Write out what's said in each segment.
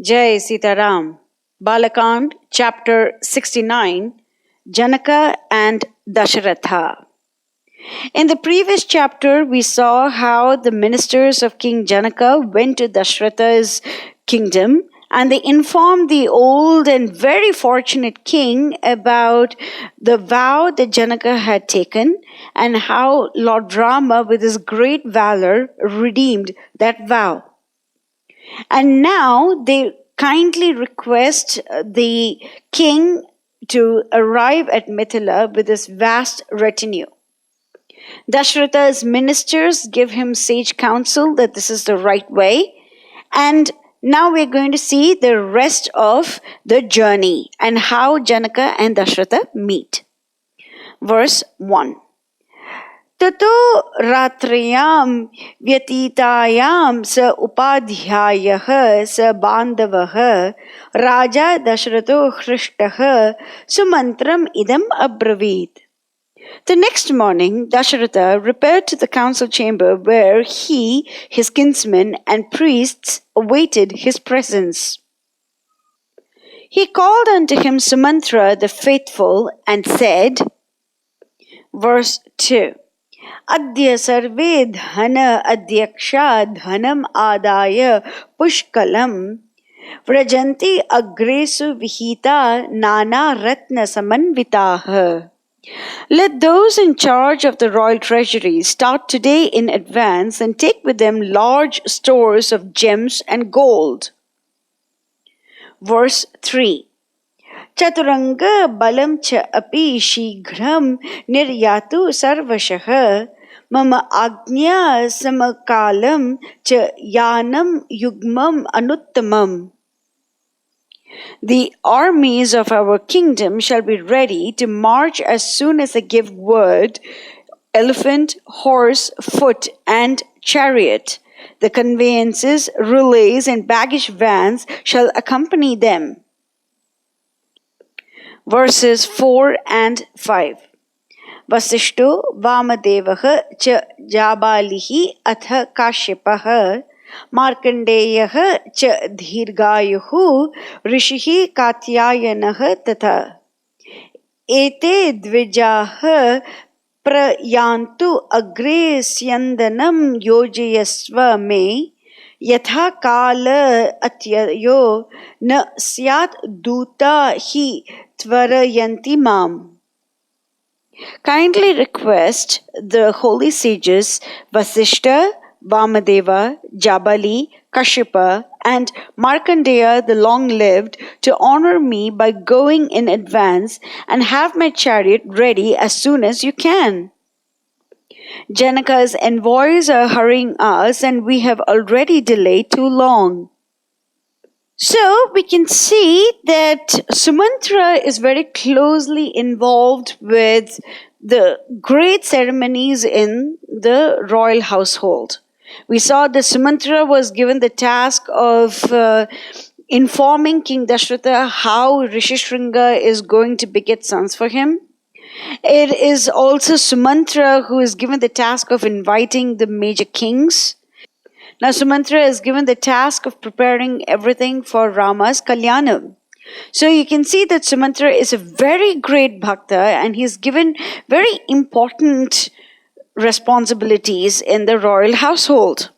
Jai Sitaram. Balakand, chapter 69, Janaka and Dasaratha. In the previous chapter, we saw how the ministers of King Janaka went to Dasaratha's kingdom and they informed the old and very fortunate king about the vow that Janaka had taken and how Lord Rama, with his great valor, redeemed that vow. And now they kindly request the king to arrive at Mithila with his vast retinue. Dasaratha's ministers give him sage counsel that this is the right way. And now we're going to see the rest of the journey and how Janaka and Dasaratha meet. Verse 1. Tato ratrayam vyatitayam sa upadhyayah sa bandhavah raja Dasaratho Hrishtaha Sumantram idam abravit. The next morning, Dasaratha repaired to the council chamber where he, his kinsmen, and priests awaited his presence. He called unto him Sumantra the faithful and said, verse 2, Adya sarve dhana adyaksha dhanam adaya pushkalam vrajanti agresu vihita nana ratna samanvitaha. Let those in charge of the royal treasury start today in advance and take with them large stores of gems and gold. Verse 3. Chaturanga balam cha api shighram niryatu sarvashah mama agnya samakalam cha yanam yugmam anuttamam. The armies of our kingdom shall be ready to march as soon as I give word, elephant, horse, foot, and chariot. The conveyances, relays, and baggage vans shall accompany them. Verses 4 and 5. Vasishto Vamadevaha cha Jabalihi atha Kashyapah Markandeyaha cha Dhirgayuhu Rishihi Katyayanah tatha. Ete dvijaha prayantu agre syandanam yojayasva me yatha kala atyayo na syat duta hi tvarayanti mam. Kindly request the holy sages Vasishta, Vamadeva, Jabali, Kashyapa, and Markandeya the long-lived to honor me by going in advance and have my chariot ready as soon as you can. Janaka's envoys are hurrying us and we have already delayed too long. So we can see that Sumantra is very closely involved with the great ceremonies in the royal household. We saw that Sumantra was given the task of informing King Dasaratha how Rishishringa is going to beget sons for him. It is also Sumantra who is given the task of inviting the major kings. Now Sumantra is given the task of preparing everything for Rama's Kalyanam. So you can see that Sumantra is a very great bhakta and he is given very important responsibilities in the royal household.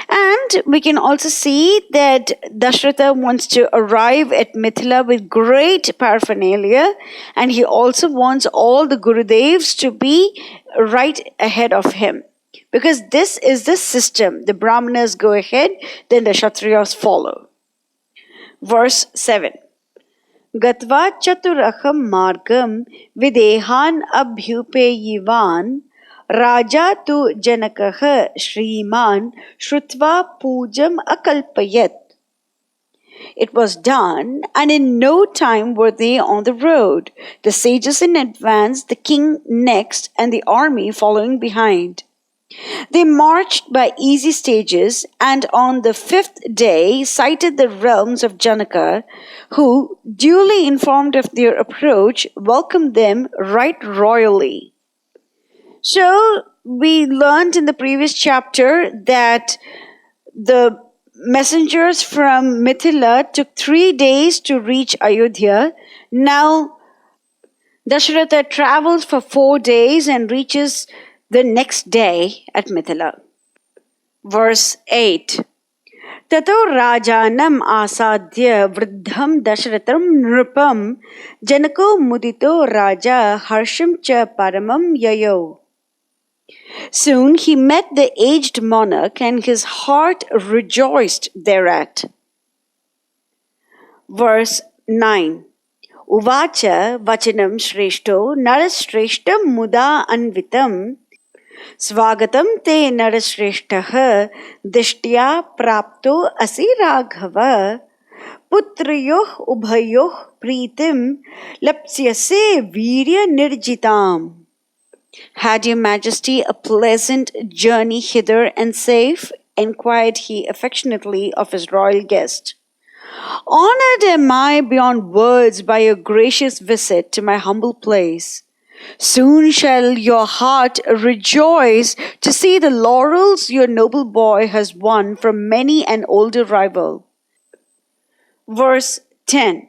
And we can also see that Dasaratha wants to arrive at Mithila with great paraphernalia and he also wants all the Gurudevs to be right ahead of him. Because this is the system. The Brahmanas go ahead, then the Kshatriyas follow. Verse 7. Gatva chaturaham margam videhan abhyupeyivan Raja tu Janakaha Shriman Shrutva Pujam Akalpayat. It was done, and in no time were they on the road, the sages in advance, the king next, and the army following behind. They marched by easy stages, and on the 5th day sighted the realms of Janaka, who, duly informed of their approach, welcomed them right royally. So, we learned in the previous chapter that the messengers from Mithila took 3 days to reach Ayodhya. Now Dasaratha travels for 4 days and reaches the next day at Mithila. Verse 8. Tato rajanam asadhya vruddham dashratam nrupam janako mudito raja harsham cha paramam yayo. Soon he met the aged monarch and his heart rejoiced thereat. Verse 9. Uvacha vachanam shreshto narashreshtam muda anvitam Swagatam te narashreshtaha dishtya prapto asi raghava putrayoh ubhayoh pritim lapsyase virya nirjitam. Had your majesty a pleasant journey hither and safe? Inquired he affectionately of his royal guest. Honored am I beyond words by your gracious visit to my humble place. Soon shall your heart rejoice to see the laurels your noble boy has won from many an older rival. Verse 10.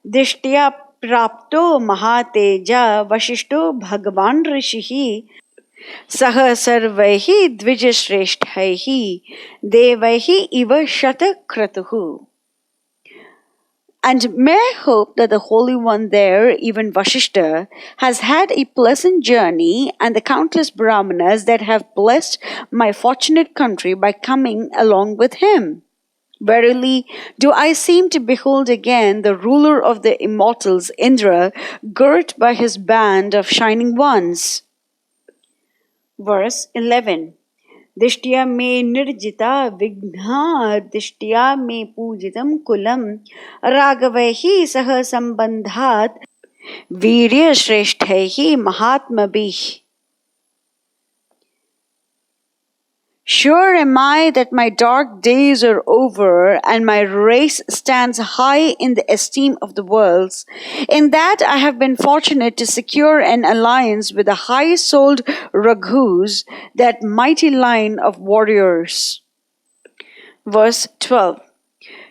Dishtya prapto mahateja vashishto bhagavan rishihi saha sarvaihi dvijashreshthaihi devaihi iva shatakratuhu. And may I hope that the Holy One there, even Vashishta, has had a pleasant journey, and the countless Brahmanas that have blessed my fortunate country by coming along with him. Verily, do I seem to behold again the ruler of the immortals, Indra, girt by his band of shining ones. Verse 11. Dishtya me nirjita vigna dishtya me pujitam kulam ragavaihi saha sambandhat virya shreshthaihi mahatmabih. Sure am I that my dark days are over and my race stands high in the esteem of the worlds, in that I have been fortunate to secure an alliance with the high-souled Raghus, that mighty line of warriors. Verse 12.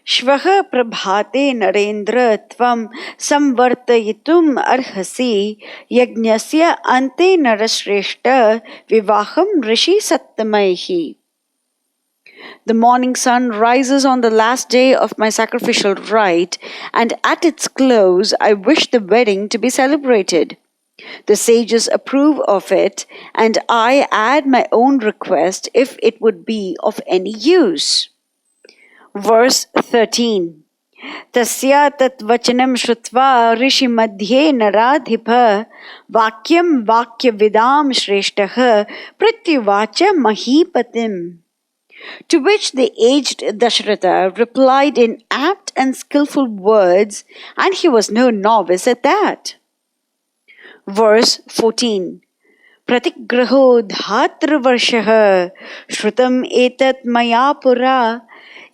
Shvaha prabhate narendra tvam samvartayitum arhasi yajnasya ante narashreshta vivaham rishi sattamaihi. The morning sun rises on the last day of my sacrificial rite, and at its close I wish the wedding to be celebrated. The sages approve of it, and I add my own request if it would be of any use. Verse 13. Tasya tat vachanam shrutva rishi madhye naradhipa vakyam vakya vidam shreshtaha pratyuvacha mahipatim. To which the aged Dasaratha replied in apt and skillful words, and he was no novice at that. Verse 14. Pratigraho dhatra varshaha shrutam etat maya pura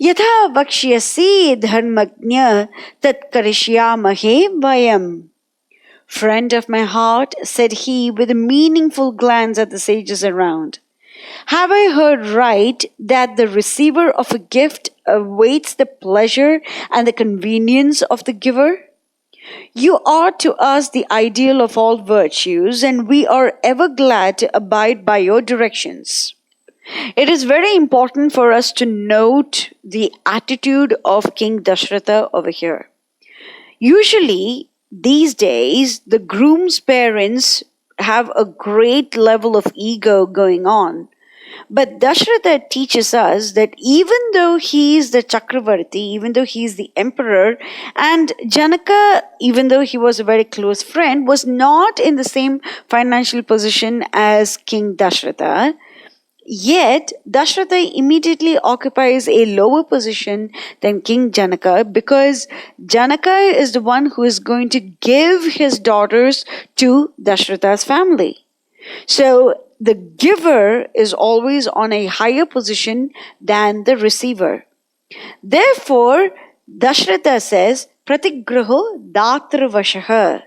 yatha vakshyasi dharmagnya tat karishyamahe vayam. Friend of my heart, said he with a meaningful glance at the sages around, have I heard right that the receiver of a gift awaits the pleasure and the convenience of the giver? You are to us the ideal of all virtues, and we are ever glad to abide by your directions. It is very important for us to note the attitude of King Dasaratha over here. Usually, these days, the groom's parents have a great level of ego going on. But Dasaratha teaches us that even though he is the Chakravarti, even though he is the emperor, and Janaka, even though he was a very close friend, was not in the same financial position as King Dasaratha, yet Dasaratha immediately occupies a lower position than King Janaka, because Janaka is the one who is going to give his daughters to Dasaratha's family. So the giver is always on a higher position than the receiver. Therefore, Dasaratha says, Pratigraho datra vashaha.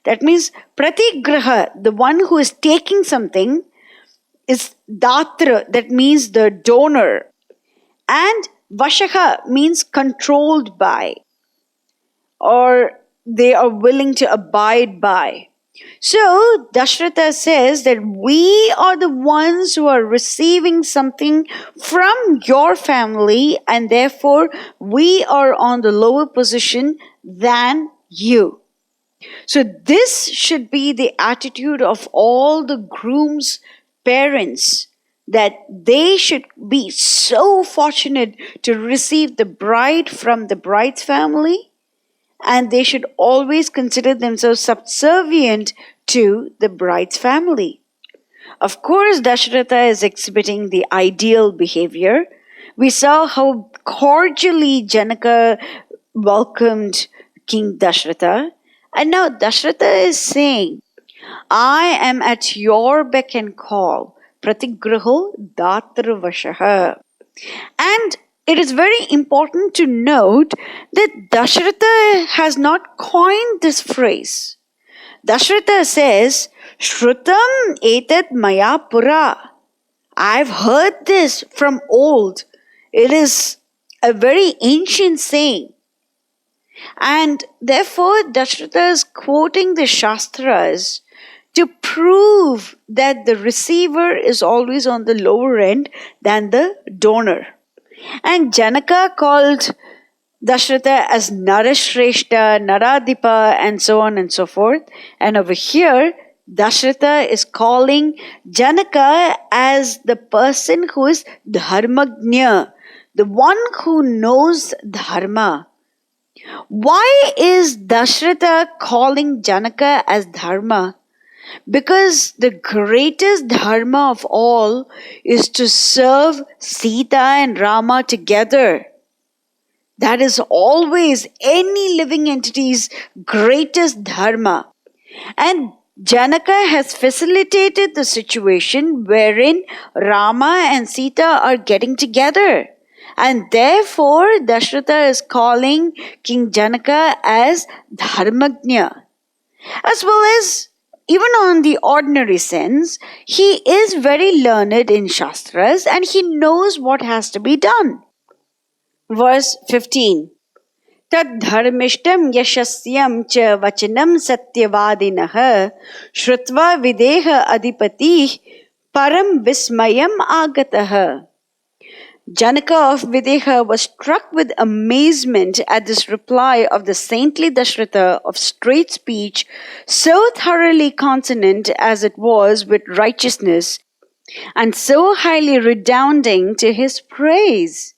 That means Pratigraha, the one who is taking something, is datra, that means the donor. And Vashaha means controlled by, or they are willing to abide by. So Dasaratha says that we are the ones who are receiving something from your family, and therefore we are on the lower position than you. So this should be the attitude of all the groom's parents, that they should be so fortunate to receive the bride from the bride's family, and they should always consider themselves subservient to the bride's family. Of course, Dasaratha is exhibiting the ideal behavior. We saw how cordially Janaka welcomed King Dasaratha. And now Dasaratha is saying, I am at your beck and call. Pratigraho Datravashaha. And it is very important to note that Dasaratha has not coined this phrase. Dasaratha says, Shrutam etat maya pura. I've heard this from old. It is a very ancient saying. And therefore, Dasaratha is quoting the Shastras to prove that the receiver is always on the lower end than the donor. And Janaka called Dasaratha as Narashreshta, Naradipa, and so on and so forth. And over here, Dasaratha is calling Janaka as the person who is Dharmagnya, the one who knows Dharma. Why is Dasaratha calling Janaka as Dharma? Because the greatest dharma of all is to serve Sita and Rama together. That is always any living entity's greatest dharma. And Janaka has facilitated the situation wherein Rama and Sita are getting together. And therefore, Dasaratha is calling King Janaka as Dharmagnya. As well as, even on the ordinary sense, he is very learned in Shastras and he knows what has to be done. Verse 15. Tad dharmishtam yashasyam cha vachanam satyavadinah shrutva videha adipati param vismayam agatah. Janaka of Videha was struck with amazement at this reply of the saintly Dasaratha of straight speech, so thoroughly consonant as it was with righteousness, and so highly redounding to his praise.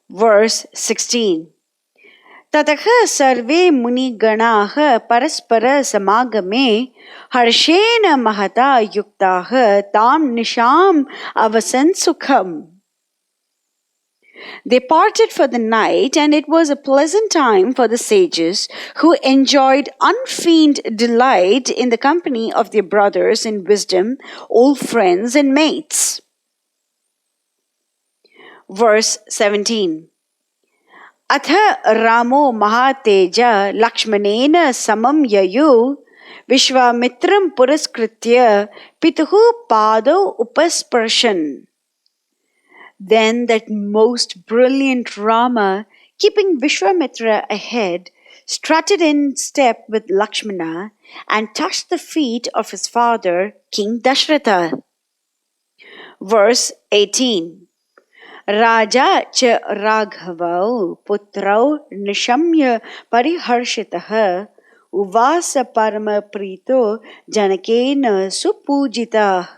Verse 16. Tataha sarve muni ganaha paraspara samagame harshena mahata yuktaha tam nisham avasan sukham. They parted for the night, and it was a pleasant time for the sages, who enjoyed unfeigned delight in the company of their brothers in wisdom, old friends and mates. Verse 17. Atha Ramo Mahateja Lakshmanena Samam Yayu Visvamitram Puraskritya Pituhu Pado Upasparshan. Then that most brilliant Rama, keeping Visvamitra ahead, strutted in step with Lakshmana and touched the feet of his father, King Dasaratha. Verse 18. Raja cha Raghavau putrau nishamya pariharshitaha uvasa parama prito janakena supujita.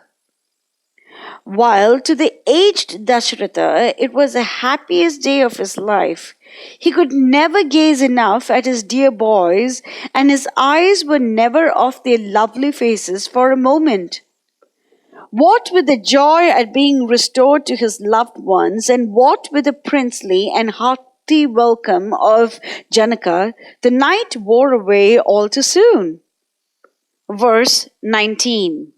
While to the aged Dasaratha it was the happiest day of his life, he could never gaze enough at his dear boys, and his eyes were never off their lovely faces for a moment. What with the joy at being restored to his loved ones, and what with the princely and hearty welcome of Janaka, the night wore away all too soon. Verse 19.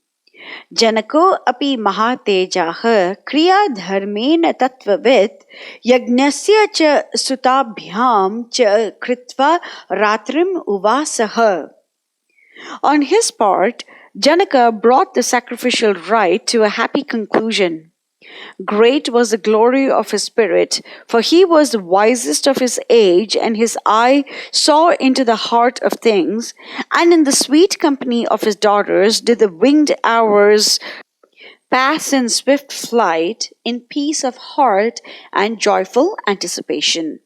Janako api mahatejaha kriya dharmena tattvavit yagnasya cha sutabhyam cha kritva ratrim uvasaha. On his part, Janaka brought the sacrificial rite to a happy conclusion. Great was the glory of his spirit, for he was the wisest of his age, and his eye saw into the heart of things. And in the sweet company of his daughters did the winged hours pass in swift flight, in peace of heart and joyful anticipation.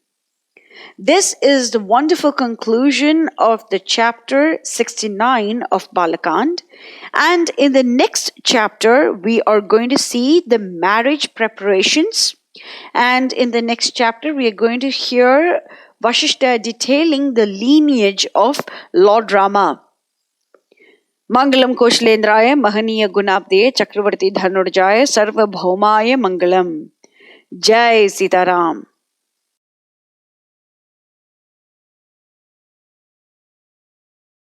This is the wonderful conclusion of the chapter 69 of Balakand. And in the next chapter, we are going to see the marriage preparations. And in the next chapter, we are going to hear Vashishta detailing the lineage of Lord Rama. Mangalam Koshalendraya Mahaniya Gunabde Chakravarti Dhanurjaya Sarvabhaumaya Mangalam. Jai Sitaram.